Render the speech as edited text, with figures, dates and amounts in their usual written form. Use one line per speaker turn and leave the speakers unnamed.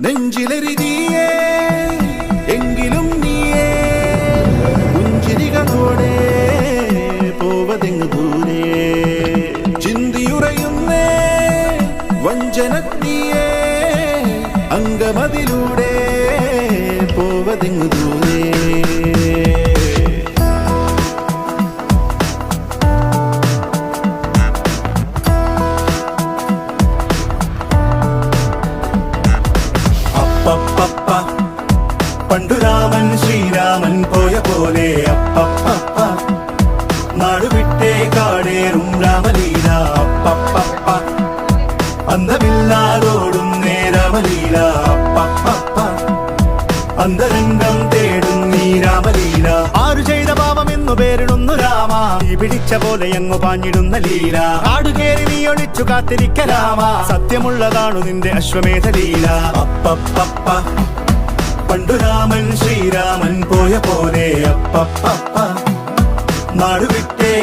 നെഞ്ചിലെരിതിയേ എങ്കിലും നീയേ പുഞ്ചിരികളോടെ പോവതെങ്ങു ദൂരെ ചിന്തിയുറയുന്നേ വഞ്ചനത്തിയേ അംഗമതിലൂടെ പോവതെങ്ങു ദൂരെ അപ്പപ്പ പണ്ടു രാമൻ ശ്രീരാമൻ പോയ പോലെ അപ്പപ്പ നാടുവിട്ടേ കാടേറും രാമലീല അപ്പപ്പ അന്തമില്ലാതോടും നേരാമലീല അപ്പപ്പ അന്തരംഗം തേടും നീ രാമലീല ആരു ചെയ്ത പാപമെന്നു പേരിടുന്നു രാമ നീ പിടിച്ച പോലെ എങ്ങു പാഞ്ഞിടുന്ന ലീല ആടുകേറി നീ ഒളിച്ചു കാത്തിരിക്ക രാമ സത്യമുള്ളതാണു നിന്റെ അശ്വമേധ ലീല അപ്പപ്പ പണ്ടു രാമൻ ശ്രീരാമൻ പോയ പോലെ അപ്പപ്പ നാടുവിട്ടേ